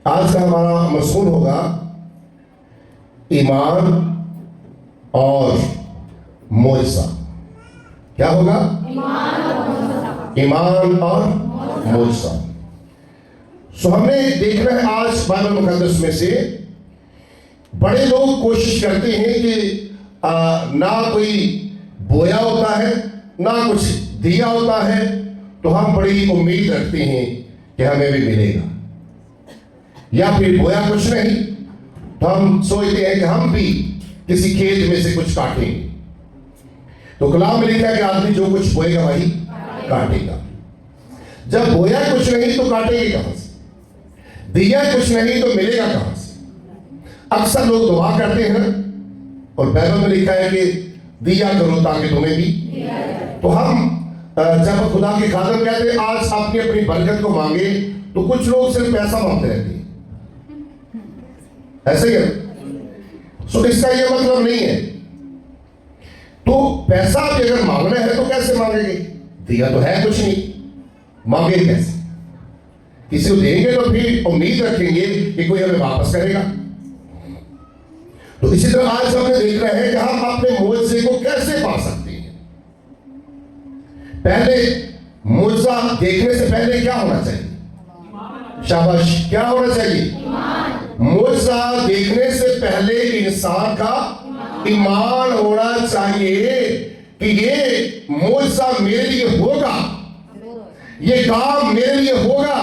आज का हमारा मज़मून होगा ईमान और मोइज़ा। क्या होगा? ईमान और मोइज़ा। सो हमने देखना है आज बाइबल मुकद्दस में से बड़े लोग कोशिश करते हैं कि ना कोई बोया होता है ना कुछ दिया होता है, तो हम बड़ी उम्मीद रखते हैं कि हमें भी मिलेगा। या फिर बोया कुछ नहीं तो हम सोचते हैं कि हम भी किसी खेत में से कुछ काटेंगे। तो कलाम में लिखा है कि आदमी जो कुछ बोएगा वही काटेगा। जब बोया कुछ नहीं तो काटेंगे कहां से? दिया कुछ नहीं तो मिलेगा कहां से? अक्सर लोग दुआ करते हैं और बाइबल में लिखा है कि दिया करो ताकि तुम्हें भी। तो हम जब खुदा के खादम कहते हैं आज आपने अपनी बरकत को मांगे, तो कुछ लोग सिर्फ पैसा मांगते रहते हैं। ऐसे ही है। सो इसका यह मतलब नहीं है। तो पैसा भी अगर मांगना है तो कैसे मांगेंगे? दिया तो है कुछ नहीं, मांगे कैसे? किसी को देंगे तो फिर उम्मीद रखेंगे कि कोई हमें वापस करेगा। तो इसी तरह आज हमने देख रहे हैं कि हम अपने मुआवजे को कैसे पा सकते हैं। पहले मुआवजा देखने से पहले क्या होना चाहिए? शाबाश, क्या होना चाहिए? मुआवजा देखने से पहले इंसान का ईमान होना चाहिए कि ये मुआवजा मेरे लिए होगा, ये काम मेरे लिए होगा।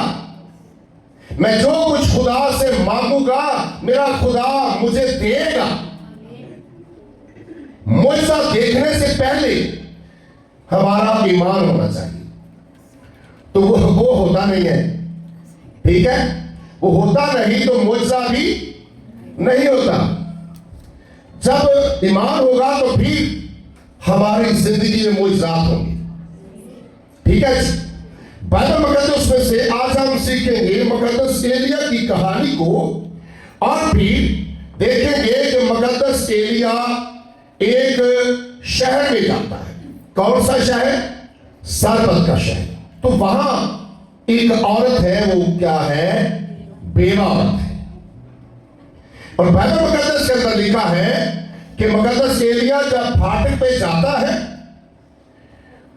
मैं जो कुछ खुदा से मांगूंगा मेरा खुदा मुझे देगा। मुआवजा देखने से पहले हमारा ईमान होना चाहिए। तो वो होता नहीं है, ठीक है? वो होता नहीं तो मुआवजा भी नहीं होता। जब ईमान होगा तो फिर हमारी जिंदगी में मुआवजात होंगे, ठीक है? बाइबल मुकद्दस में से आज हम सीखेंगे मुकद्दस एलिया की कहानी को, और फिर देखेंगे कि मुकद्दस एलिया एक शहर में जाता है। कौन सा शहर? सारपत का शहर। तो वहां एक औरत है, वो क्या है? बेवा औरत है। और बाइबल मुकद्दस के अंदर लिखा है कि मुकद्दस एलिया जब फाटक पे जाता है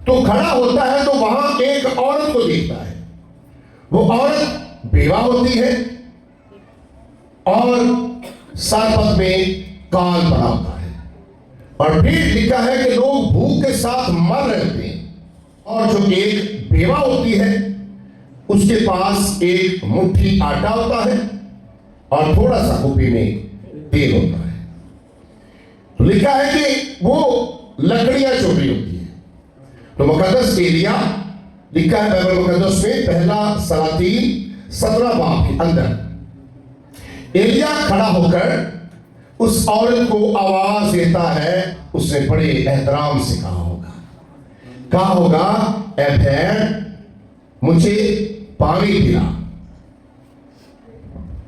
तो खड़ा होता है तो वहां एक औरत को देखता है। वो औरत बेवा होती है और सारपत में काल पड़ा होता है। और फिर लिखा है कि लोग भूख के साथ मर रहे होते हैं, और जो एक बेवा होती है उसके पास एक मुट्ठी आटा होता है और थोड़ा सा कुप्पी में तेल होता है। तो लिखा है कि वो लकड़ियां चुभ रही होती है। तो मुकद्दस एलिया लिखा है बाइबल मुकद्दस में पहला सलातीन 17 बाब के अंदर, एलिया खड़ा होकर उस औरत को आवाज देता है। उसने बड़े एहतराम से कहा होगा, ए भेड़ मुझे पानी पिला।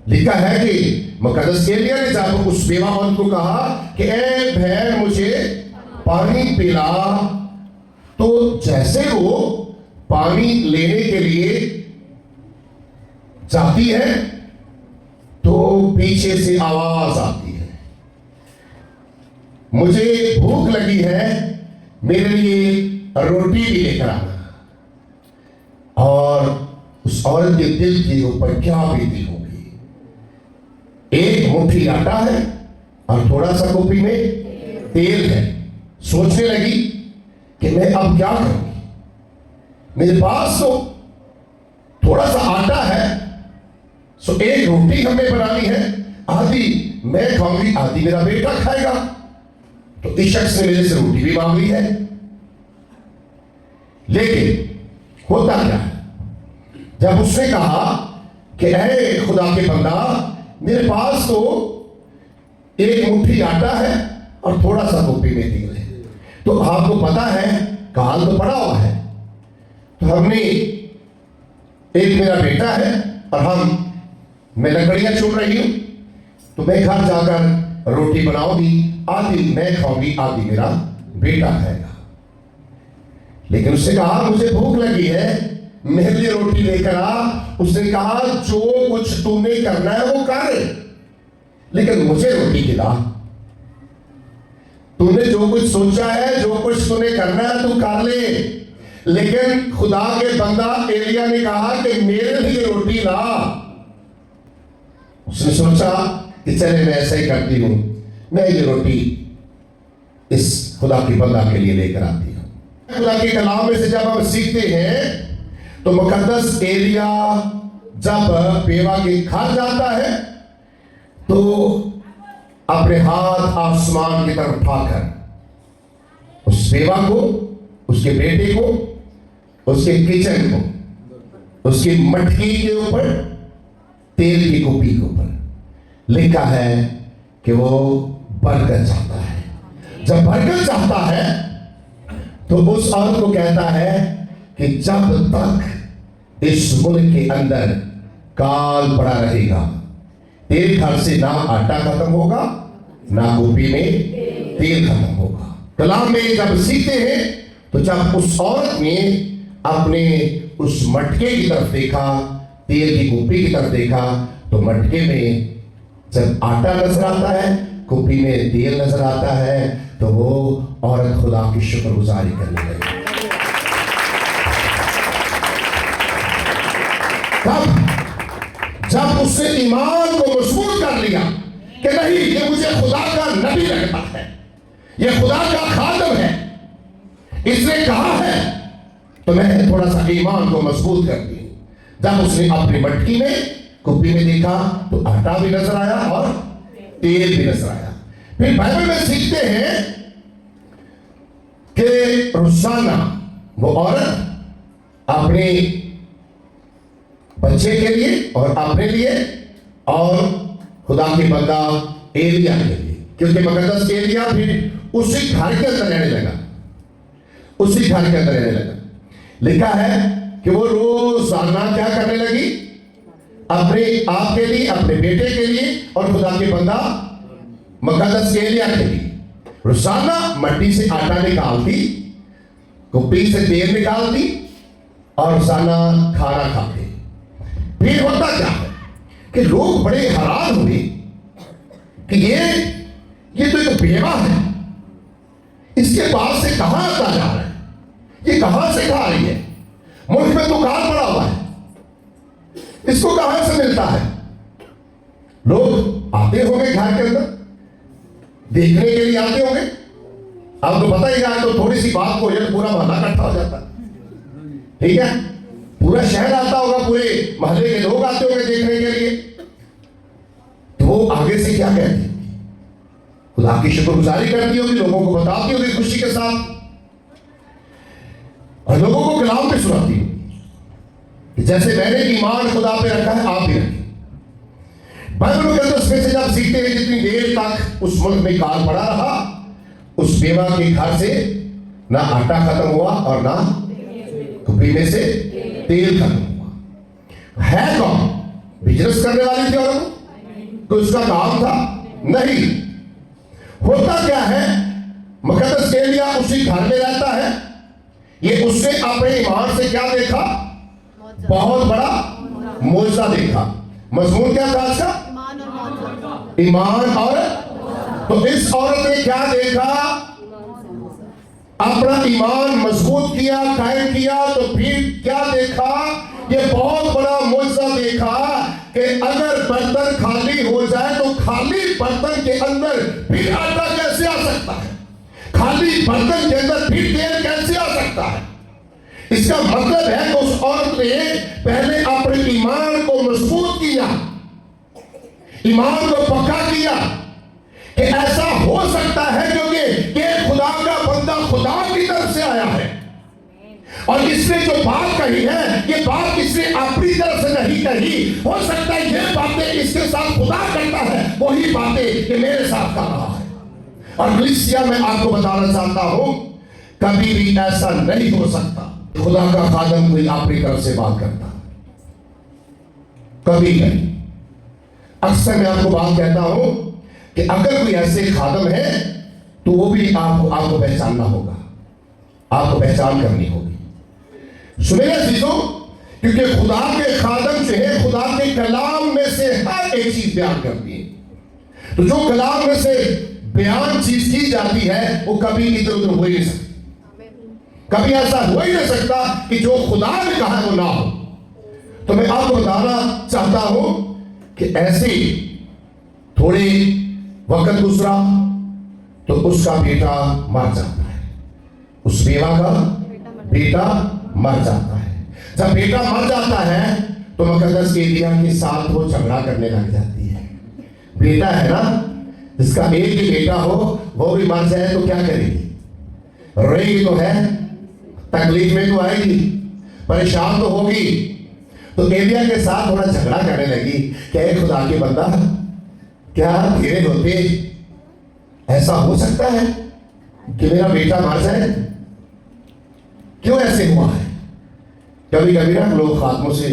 लिखा है कि मुकद्दस एलिया ने जब उस बेवा औरत को कहा कि ए भेड़ मुझे पानी पिला, तो जैसे वो पानी लेने के लिए जाती है तो पीछे से आवाज आती है, मुझे भूख लगी है, मेरे लिए रोटी भी लेकर आना। और उस औरत के दिल के ऊपर क्या बीती होगी? एक मुट्ठी आटा है और थोड़ा सा कुप्पी में तेल है। सोचने लगी कि मैं अब क्या करूंगी? मेरे पास तो थोड़ा सा आटा है, सो एक रोटी हमें बनानी है, आधी मैं खाऊंगी आधी मेरा बेटा खाएगा। तो इस शख्स ने मेरे से रोटी भी मांग ली है। लेकिन होता क्या है, जब उसने कहा कि ऐ खुदा के बंदा, मेरे पास तो एक मुट्ठी आटा है और थोड़ा सा कुप्पी में तेल है, तो आपको पता है काल तो पड़ा हुआ है, तो हमने एक मेरा बेटा है और मैं लकड़ियां चुन रही हूं, तो मैं घर जाकर रोटी बनाऊंगी, आधी मैं खाऊंगी आधी मेरा बेटा खाएगा। लेकिन उसने कहा मुझे भूख लगी है, मेरे लिए रोटी लेकर आ उसने कहा जो कुछ तूने करना है वो कर, लेकिन मुझे रोटी खिला। तूने जो कुछ सोचा है, जो कुछ तूने करना है तू कर ले, लेकिन खुदा के बंदा एलिया ने कहा कि मेरे लिए रोटी ला। उसने सोचा कि चले मैं ऐसा ही करती हूं, मैं ये रोटी इस खुदा की बंदा के लिए लेकर आती हूं। खुदा के कलाम में से जब हम सीखते हैं तो मुकद्दस एलिया जब बेवा के घर जाता है तो अपने हाथ आसमान की तरफ उठाकर उस बेवा को, उसके बेटे को, उसके किचन को, उसकी मटकी के ऊपर, तेल की कुप्पी के ऊपर लिखा है कि वो बरकत चाहता है। जब बरकत चाहता है तो उस औरत को कहता है कि जब तक इस मुल्क के अंदर काल पड़ा रहेगा, तेरे घर से ना आटा खत्म होगा, ना कुप्पी में तेल खत्म होगा। कलाम में जब सीखते हैं तो जब उस औरत ने अपने उस मटके की तरफ देखा, तेल की कुप्पी की तरफ देखा, तो मटके में जब आटा नजर आता है, कुप्पी में तेल नजर आता है, तो वो औरत खुदा की शुक्रगुजारी करने लगी। तब जब उसने ईमान को मजबूत कर लिया कि नहीं, ये मुझे खुदा का नबी लगता है, ये खुदा का खादम है, इसने कहा है, तो मैं थोड़ा सा ईमान को मजबूत कर दी। जब उसने अपनी मटकी में, कुप्पी में देखा तो आटा भी नजर आया और तेल भी नजर आया। फिर बाइबल में सीखते हैं कि रोजाना वो औरत अपने बच्चे के लिए और अपने लिए और खुदा के बंदा एलिया के लिए, क्योंकि मुकद्दस एलिया फिर उसी घर के अंदर रहने लगा, उसी घर के अंदर रहने लगा। लिखा है कि वो रोजाना क्या करने लगी, अपने आप के लिए, अपने बेटे के लिए और खुदा के बंदा मुकद्दस एलिया के लिए रोजाना मट्टी से आटा निकालती, कुप्पी से तेल निकालती और रोजाना खाना खाते। फिर होता क्या है कि लोग बड़े हैरान हुए कि ये तो एक बेवा है, इसके पास से कहां आता जा रहा है, ये कहां से खा रही है, मुल्क में तो काल पड़ा हुआ है, इसको कहां से मिलता है। लोग आते होंगे घर के अंदर, देखने के लिए आते होंगे। अब तो पता ही है, तो थोड़ी सी बात को तो पूरा मोहल्ला इकट्ठा हो जाता है, ठीक है, पूरा शहर आता होगा, पूरे मोहल्ले के लोग आते होंगे देखने के लिए। तो वो आगे से क्या कहती होगी, खुदा की शुक्रगुजारी करती होगी, लोगों को बताती होगी खुशी के साथ, और लोगों को कलाम पे सुनाती होगी, जैसे मैंने ईमान खुदा पे रखा है आप भी रखें। बाइबल में कहते हैं, उसमें से जब सीखते हैं जितनी देर तक उस मुल्क में काल पड़ा रहा, उस बेवा के घर से ना आटा खत्म हुआ और ना कुप्पी में से तेल खत्म हुआ। है कौन? बिजनेस करने वाली थी औरत, तो उसका काम था नहीं। होता क्या है, मुकद्दस एलिया उसी घर में रहता है, ये उसने अपने ईमान से क्या देखा, बहुत बड़ा मौजज़ा देखा। मजमून क्या था इसका, ईमान और, तो इस औरत ने क्या देखा, अपना ईमान मजबूत किया, कायम किया, तो फिर क्या देखा, ये बहुत बड़ा मौजज़ा देखा कि अगर बर्तन खाली हो जाए तो खाली बर्तन के अंदर फिर आटा कैसे आ सकता है, खाली बर्तन के अंदर फिर तेल कैसे आ सकता है। इसका मतलब है कि उस औरत ने पहले अपने ईमान को मजबूत किया, ईमान को पक्का किया कि ऐसा हो सकता है क्योंकि ये खुदा का बंदा खुदा की तरफ से आया है, और इसने जो बात कही है, ये बात इसने अपनी तरफ से नहीं कही। हो सकता है ये बातें इसके साथ खुदा करता है, वही बातें ये मेरे साथ कर रहा है। और कलीसिया में आपको बताना चाहता हूं, कभी भी ऐसा नहीं हो सकता खुदा का खादम कोई अपनी तरफ से बात करता, कभी नहीं। अक्सर मैं आपको बात कहता हूं कि अगर कोई ऐसे खादम है तो वो भी आपको पहचानना होगा, आपको पहचान करनी होगी। सुनिए चीजों, क्योंकि खुदा के खादम जो है खुदा के कलाम में से हर एक चीज बयान करती है। तो जो कलाम में से बयान चीज की जाती है वो कभी इधर उधर हो ही नहीं सकती। कभी ऐसा हो ही नहीं सकता कि जो खुदा ने कहा वो ना हो। तो मैं आपको बताना चाहता हूं कि ऐसे थोड़े वक्त गुजरा तो उसका बेटा मर जाता है, उस बेवा का बेटा मर जाता है। जब बेटा मर जाता है तो मुकद्दस एलिया के साथ वो झगड़ा करने लग जाती है। बेटा है ना, जिसका एक ही बेटा हो वो भी मर जाए तो क्या करेगी? रोएगी तो है, तकलीफ में तो आएगी, परेशान तो होगी। तो एलिया के साथ थोड़ा झगड़ा करने लगी, क्या खुदा के बंदा, क्या तेरे होते ऐसा हो सकता है कि मेरा बेटा मर जाए? क्यों ऐसे हुआ है? कभी कभी ना लोग खातमों से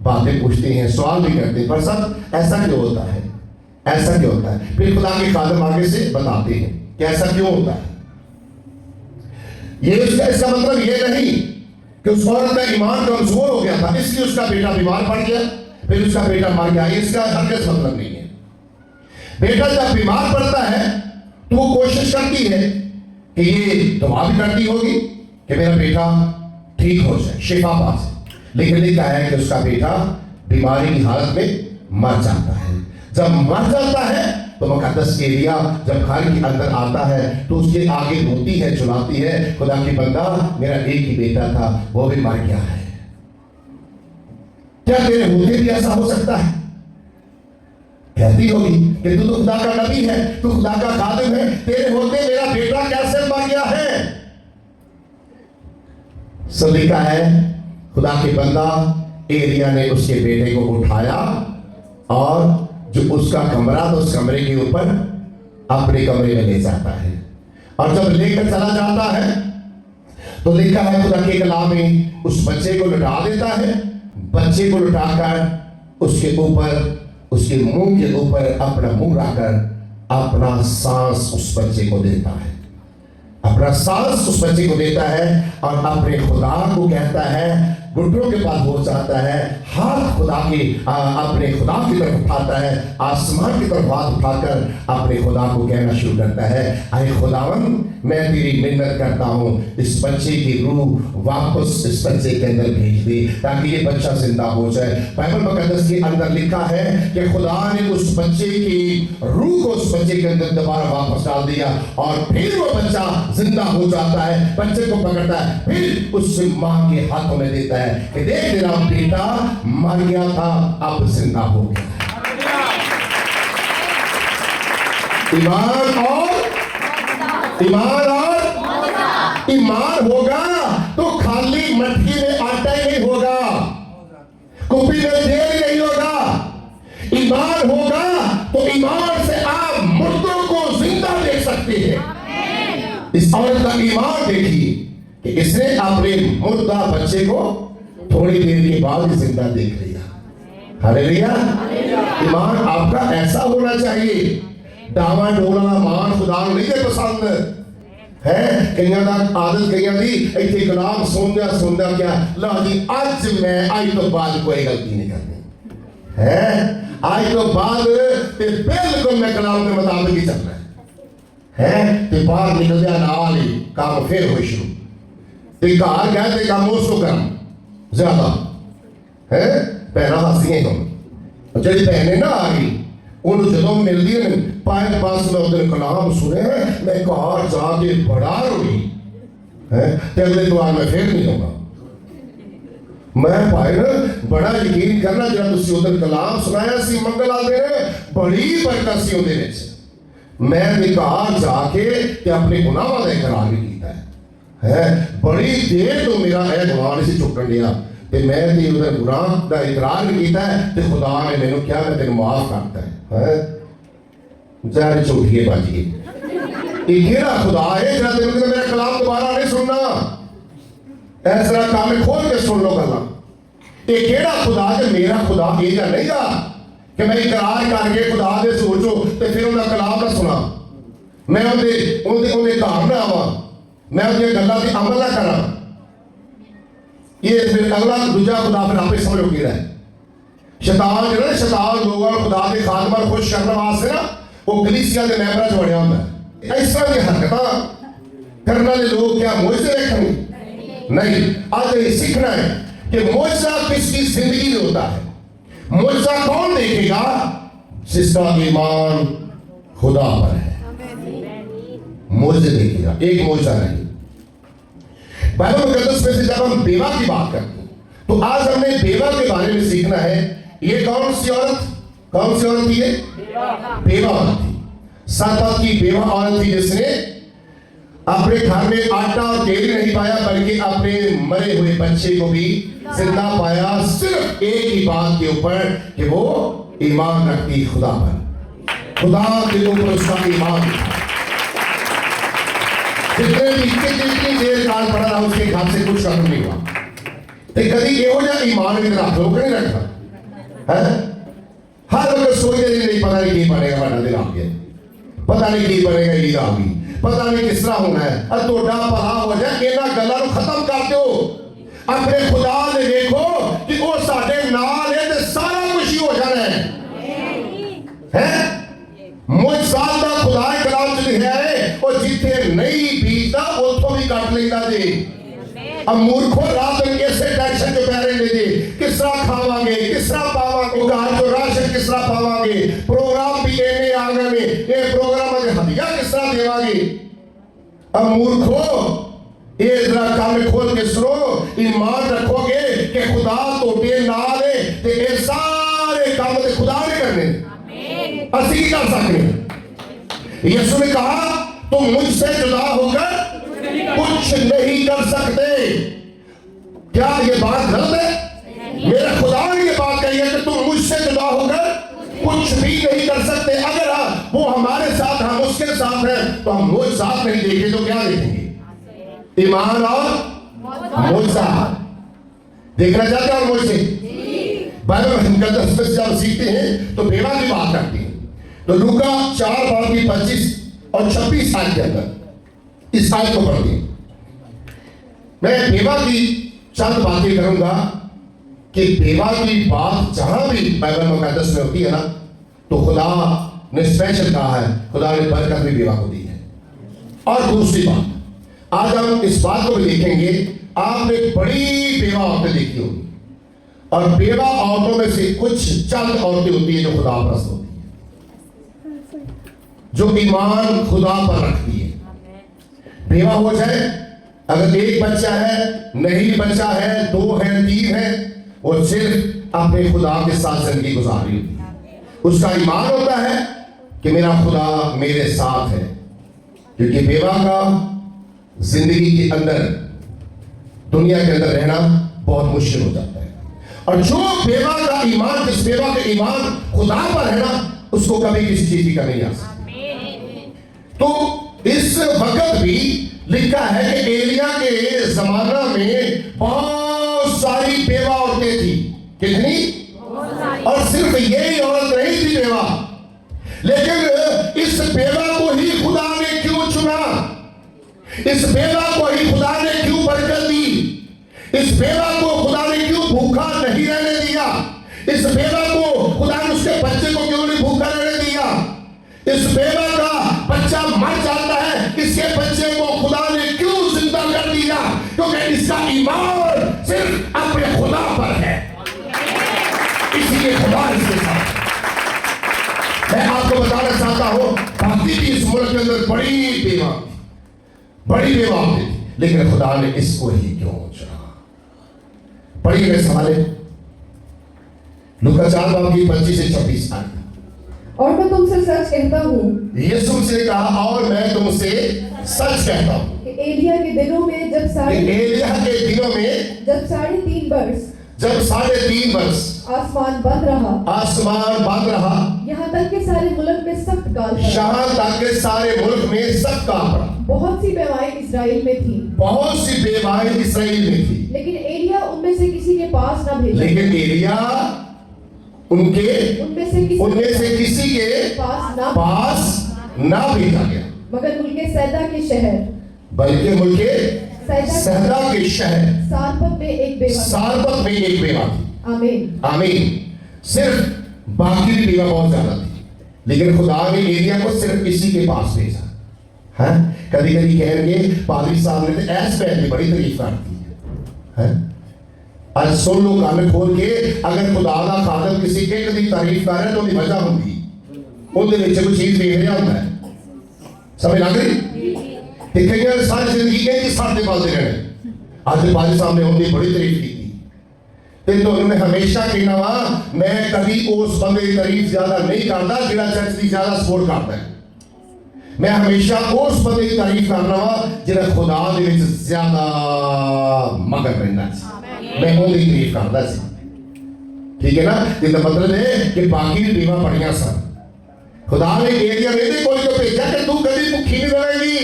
बातें पूछते हैं, सवाल भी करते हैं, पर सब ऐसा क्यों होता है, ऐसा क्यों होता है? फिर खुदा के खादम आगे से बताते हैं कि ऐसा क्यों होता है। ये इसका मतलब ये नहीं कि उस औरत का ईमान कमजोर हो गया था इसलिए उसका बेटा बीमार पड़ गया फिर उसका बेटा मर गया, इसका हरगिज़ मतलब नहीं है। बेटा जब बीमार पड़ता है तो वो कोशिश करती है कि ये दुआ भी करती होगी कि मेरा बेटा ठीक हो जाए, शिफा पा जाए, लेकिन लिखा है कि उसका बेटा बीमारी की हालत में मर जाता है। जब मर जाता है तो मुकद्दस एलिया जब घर के अंदर आता है तो उसके आगे रोती है, चुनाती है, खुदा की बंदा मेरा एक ही बेटा था वो भी मर गया है, क्या तेरे होते भी ऐसा हो सकता है? कहती होगी कि तू तो खुदा का नबी है, तू खुदा का खादिम है, तेरे होते मेरा बेटा कैसे मर गया है? सब लिखा है खुदा के बंदा एलिया ने उसके बेटे को उठाया और जो उसका कमरा था उस कमरे के ऊपर अपने कमरे में ले जाता है। और जब लेकर चला जाता है तो लिखा है खुदा के कलाम में उस बच्चे को लुटा देता है। बच्चे को लुटाकर उसके ऊपर, उसके मुंह के ऊपर अपना मुंह रखकर अपना सांस उस बच्चे को देता है, अपना सांस उस बच्चे को देता है और अपने खुदा को कहता है, घुटनों के पास हो जाता है, हाथ खुदा के अपने खुदा की तरफ उठाता है, आसमान की तरफ हाथ उठाकर अपने खुदा को कहना शुरू करता है, अरे खुदावन मैं तेरी मिन्नत करता हूँ इस बच्चे की रूह वापस इस बच्चे के अंदर भेज दे ताकि ये बच्चा जिंदा हो जाए। बाइबल मुकद्दस के अंदर लिखा है कि खुदा ने उस बच्चे की रूह को उस बच्चे के अंदर दोबारा वापस डाल दिया और फिर वो बच्चा जिंदा हो जाता है, बच्चे को पकड़ता है, फिर उस माँ के हाथों में देता है कि देख तेरा बेटा मर गया था अब जिंदा हो गया। ईमान होगा तो खाली मटकी में आटा ही नहीं होगा, कुपी में तेल ही नहीं होगा। ईमान होगा तो ईमान से आप मुर्दों को जिंदा देख सकते हैं। इस औरत का ईमान देखिए कि इसने अपने मुर्दा बच्चे को थोड़ी देर के बाद जिंदा देख लिया। हालेलुया। ईमान आपका ऐसा होना चाहिए, डावा डोला मान खुदा नहीं दे पसंद है। कईयां दा आदत कईयां दी इत्थे कलाम सुनदा क्या ला जी आज मैं आज तो बाद कोई गलती नहीं करनी है, आज तो बाद ते बिल्कुल मैं कलाम के मुताबिक ही चलना है ते बाहर निकल जा नाल ही काम फिर हो शुरू ते घर गए ते काम उसको करम ज्यादा है। भैन हस्तियां हो जी भैन ना आ गई उन्होंने जो मिलती है पाए पास में उधर कलाम सुने मैं घर जाके बड़ा रोई है ते अगले द्वार में फिर नहीं होगा। मैं भाई ना बड़ा यकीन करना जब तुसी उधर कलाम सुनाया सी मंगल आते बड़ी बरकत सी उहदे विच मैं घर जाके ते अपने गुनाहां दा इकरार भी कीता है। बड़ी देर तो मेरा यह गुनाह नहीं सी चुकन दिया ते मैं ते उधर गुनाह दा इकरार भी कीता है ते खुदा ने मैनू क्या मैं तेरे माफ करता है। जहर झूठिए बाजी ये खुदा है जरा तेरे मेरा कलाम दोबारा नहीं सुनना, ऐसा काम खोल के सुन लो गल्ला। ये केड़ा खुदा है? मेरा खुदा ये नहीं गा कि मैं इकरार करके खुदा दे सोचो ते फिर उनका कलाम ना सुना, मैं उन्हें घर ना आवा, मैं उनकी गल्लां ते अमल ना करा। ये फिर अगला दूजा खुदा फिर आपे समझो कि है शैतान जो है शैतान लोगों को खुदा के खात्मा खुश करने वास्ते ना वो कलीसिया के मैंबरां च वड़िया हुंदा है। इस तरह की हरकतां करने वाले लोग क्या मुआवजे देखेंगे? नहीं। आज ये सीखना है कि मुआवजा किसकी जिंदगी में होता है। मुआवजा कौन देखेगा? जिसका ईमान खुदा पर है, मुआवजे देखेगा, एक मुआवजा नहीं। बाइबल मुकद्दस में से जब हम बेवा की बात करते हैं तो आज हमने बेवा के बारे में सीखना है। ये कौन सी औरत थी? ये बेवा औरत थी। सात की बेवा औरत थी जिसने अपने घर में आटा और तेल नहीं पाया बल्कि अपने मरे हुए बच्चे को भी जिंदा पाया, सिर्फ एक ही बात के ऊपर कि वो ईमान रखती खुदा पर, खुदा के ऊपर उसका ईमान था। जितनी देर काल पड़ा रहा उसके घर से कुछ खत्म नहीं हुआ। तो कभी एहो जा ईमान भी रख लो नहीं रखा है। हर वक्त सोचते नहीं पता नहीं की बनेगा, बड़ा दिन आ गया, पता नहीं की बनेगा, ईद आ गई, पता नहीं किस तरह होना है। और तोड़ा भला हो जाए इन्हां गल्लां नूं खत्म कर दो। अपने खुदा ने देखो कि वो साडे नाल है ते सारा कुछ ही हो जाना है। मुआवजा दा खुदा कलाम च लिखा है और जिथे नहीं बीजदा उथों भी कट लेंदा जी। अब मूर्खों रात में कैसे टेंशन जो पै रहे जी, किस तरह खावांगे, किस तरह पावांगे, घर जो राशन किस तरह पावांगे, प्रोग्राम भी इन्ने आ गए, ये प्रोग्राम के हदिया किस तरह देवांगे। अब मूर्खों ये जरा कान खोल के सुनो, ईमान रखोगे कि खुदा तोटे नाल है ते ये सारे काम ते खुदा ने करने, असि की कर सकते। यीशु ने कहा तुम मुझसे जुदा होकर कुछ नहीं कर सकते। क्या ये बात गलत है? मेरा खुदा ने ये बात कही है कि तुम मुझसे जुदा होकर कुछ भी नहीं कर सकते। अगर वो हमारे साथ, हम उसके साथ हैं तो हम वो साथ नहीं देखें तो क्या देखेंगे? ईमान और मुआवजा देखना चाहते हैं। और मुझसे बाइबल मुकद्दस में जब सीखते हैं तो बेवा की बात करती है। तो लूका 4:25 और 26 आयत के अंदर इस आयत को पढ़ते हैं। मैं बेवा की चंद बातें करूंगा कि बेवा की बात जहां भी बाइबल मुकद्दस में होती है ना तो खुदा ने स्पेशल कहा है, खुदा ने बरकत भी बेवा को दी है। और दूसरी बात, आज हम इस बात को भी देखेंगे। आपने बड़ी बेवा औरतें देखी होगी और बेवा औरतों में से कुछ चंद औरतें होती है जो खुदा परस्त होती है, जो ईमान खुदा पर रखती है। बेवा हो जाए, अगर एक बच्चा है, नहीं बच्चा है, 2 है, 3 है, वो सिर्फ अपने खुदा के साथ जिंदगी गुजार रही होती है। उसका ईमान होता है कि मेरा खुदा मेरे साथ है। क्योंकि बेवा का जिंदगी के अंदर, दुनिया के अंदर रहना बहुत मुश्किल हो जाता है। और जो बेवा का ईमान, जिस बेवा का ईमान खुदा पर है ना, उसको कभी किसी चीज की कमी नहीं आ सकती। तो इस वक्त भी लिखा है कि एलिया के जमाना में बहुत सारी बेवा औरतें थी। कितनी? और सिर्फ यही औरत नहीं थी बेवा, लेकिन इस बेवा को ही खुदा ने क्यों चुना? इस बेवा को ही खुदा ने क्यों बरकत दी? इस बेवा को खुदा ने क्यों भूखा नहीं रहने दिया? इस बेवा को खुदा ने उसके बच्चे को क्यों नहीं भूखा रहने दिया? इस बेवा का बच्चा मर जाता है, इसके बच्चे को खुदा ने क्यों जिंदा कर दिया? क्योंकि इसका ईमान सिर्फ अपने खुदा पर है, इसलिए खुदा इसके साथ। मैं आपको बताना चाहता हूं, बाकी भी इस मुल्क के अंदर बड़ी बेवा होती थी, लेकिन खुदा ने इसको ही क्यों चुना? पढ़िए मेरे सवाल है लूका 4:25 से 26 आयत। और मैं तुमसे सच कहता हूँ, यीशु से कहा और मैं तुमसे सच कहता हूँ कि एलिया के दिनों में जब 3.5 वर्ष जब 3.5 वर्ष आसमान बंद रहा, यहाँ तक के सारे मुल्क में सख्त काल पड़ा। बहुत सी बेवाएं इस्राएल में थी, लेकिन एलिया उनमें से किसी के पास न भेजा। लेकिन एलिया उनमें से किसी के पास ना भेजा गया, मगर मुल्के सैदा के शहर, बल्कि मुल्के सहदा के शहर सारपत में एक बेवा थी। सारपत में एक बेवा थी। आमीन। आमीन। सिर्फ बाकी भी बेवा बहुत ज्यादा थी, लेकिन खुदा ने एलिया को सिर्फ इसी के पास भेजा। हाँ, कभी कभी कहेंगे पादरी साहब ने तो ऐस पहन की बड़ी तारीफ करती है। आज सुन लो कान खोल के, अगर खुदा का खादम किसी एक दी तारीफ कर रहा है तो उसकी वजह होगी, ਉਹਦੇ ਵਿੱਚ कोई चीज देख रहा होता है। समझ लग रही? ते कईयां सारी जिंदगी कहीं साथ पालते रहने, आज पादरी साहब ने उनकी बड़ी तारीफ की ते ਤੁਹਾਨੂੰ मैं हमेशा कहना वा, मैं कभी उस बंदे की तारीफ ज्यादा नहीं करता जिहड़ा चर्च की ज्यादा सपोर्ट करता है। मैं हमेशा उस बंदे की तारीफ करना वा जिहड़ा खुदा दे विच ज्यादा मगन रहंदा है। मैं उनकी तारीफ करता सी। ठीक है ना? इसका मतलब है कि बाकी भी बेवा पड़ियां सन। खुदा ने एलिया ने कोई को भेजा कि तू कभी भुखी नहीं रहेगी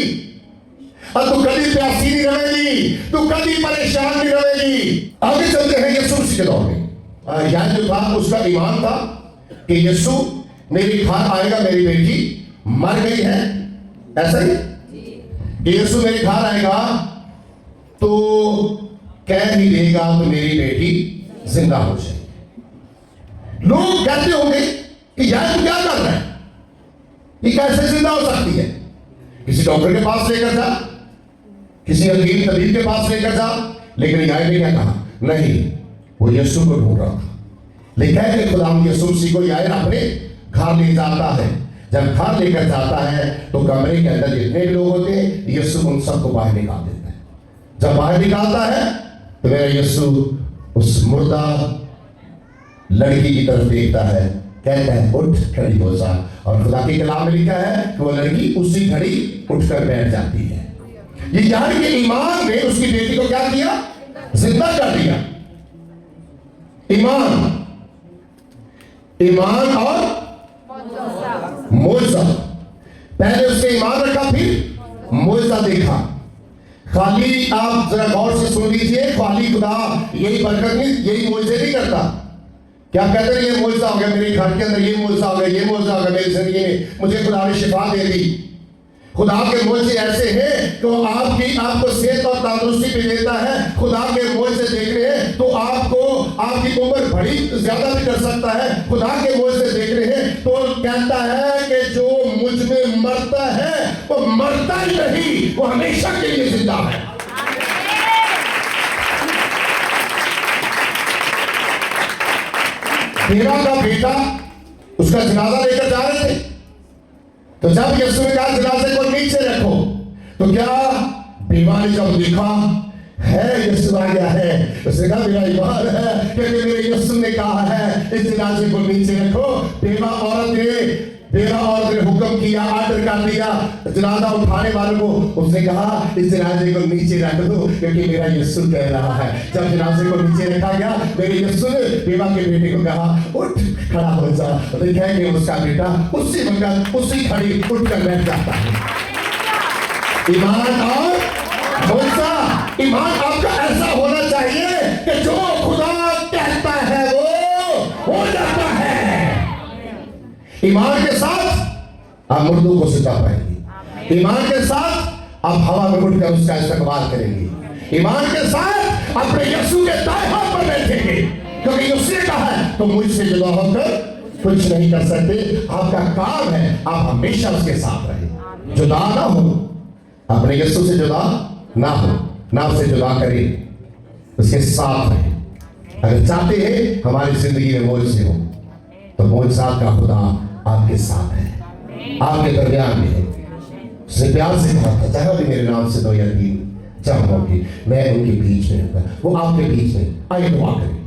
और तू कभी प्यासी नहीं रहेगी, तू कभी परेशान नहीं रहेगी। आगे चलते हैं यीशु मसीह के दौर में। यानी जो था उसका ईमान था कि यीशु मेरे घर आएगा, मेरी बेटी मर गई है, ऐसा ही कि यीशु मेरे घर आएगा तो कह ही देगा तो मेरी बेटी जिंदा हो जाएगी। लोग कहते होंगे कि यार तू क्या कर रहा है, ये कैसे जिंदा हो सकती है? किसी डॉक्टर के पास लेकर जा, किसी हकीम तबीब के पास लेकर जा। लेकिन यार ने क्या कहा? नहीं, वो यीशु को ढूंढ रहा था। लिखा है कि खुदा यीशु मसीह को यार अपने घर ले जाता है। जब घर लेकर जाता है तो कमरे के अंदर जितने भी लोग होते हैं यीशु उन सबको बाहर निकाल देता है। जब बाहर निकालता है तो मेरा यीशु उस मुर्दा लड़की की तरफ देखता है, कहता है उठ खड़ी हो जा। और खुदा के कलाम में लिखा है कि वो लड़की उसी घड़ी उठकर बैठ जाती है। ये यार के ईमान ने उसकी बेटी को क्या किया? जिंदा कर दिया। ईमान और मोजा। पहले उसने ईमान रखा, फिर मोजा देखा। खाली आप जरा गौर से सुन लीजिए, खाली खुदा यही बरकत नहीं, यही मोजे नहीं करता। क्या कहते हैं? ये मोजा हो गया मेरे घर के अंदर, ये मोजा हो गया, ये मोजा हो गया मेरी जिंदगी में, मुझे खुदा ने शिफा दे दी। खुदा के मोजे ऐसे हैं कि वो आपको सेहत और तंदुरुस्ती भी देता है। खुदा के मोजे देख रहे हैं तो आपको आपकी उम्र बड़ी ज्यादा भी कर सकता है। खुदा के मोजे देख रहे हैं तो कहता है कि जो मुझ में मरता है वो मरता ही नहीं, वो हमेशा के लिए जिंदा है। बेवा का बेटा उसका जनाजा लेकर जा रहे थे, तो जब यीशु ने कहा जनाजे को नीचे रखो, तो क्या बेवा ने जब देखा है यीशु आ गया है, उसने कहा मेरा ईमान है क्योंकि मेरे यीशु ने कहा है इस जनाजे को नीचे रखो। बेवा औरत ने हुक्म किया, आर्डर कर दिया जनाजा उठाने वालों को। उसने कहा इस जनाजे को नीचे रख दो क्योंकि मेरा यीशु कह रहा है। जब जनाजे को नीचे रखा गया, मेरे यीशु ने बेवा के बेटे को कहा उठ खड़ा हो जा। देखा कि उसका बेटा उसी वक्त उसी खड़ी उठकर बैठ जाता है। ईमान और मोजा। ईमान आपका ऐसा होना चाहिए कि जो खुदा कहता है वो हो जाता है। ईमान के साथ आप मुर्दों को सुझा पाएंगे। ईमान के साथ आप हवा में उठकर उसका इस्तेमाल करेंगे। ईमान के साथ अपने यीशु के दाएं हाथ पर बैठेंगे क्योंकि उसने कहा है तो मुझसे जुदा होकर कुछ नहीं कर सकते। आपका काम है आप हमेशा उसके साथ रहें, जुदा ना हो, अपने यीशु से जुदा ना हो, ना उससे जुदा करें, उसके साथ रहें। अगर चाहते हैं हमारी जिंदगी में मौज से हो तो मौजूद का खुदा आपके साथ है, आपके दरमियान में है। उसने प्यार से कहा था जहां भी मेरे नाम से 2 या 3 जमा होगी मैं उनके बीच में रहूंगा। वो आपके बीच में आइए दुआ करें।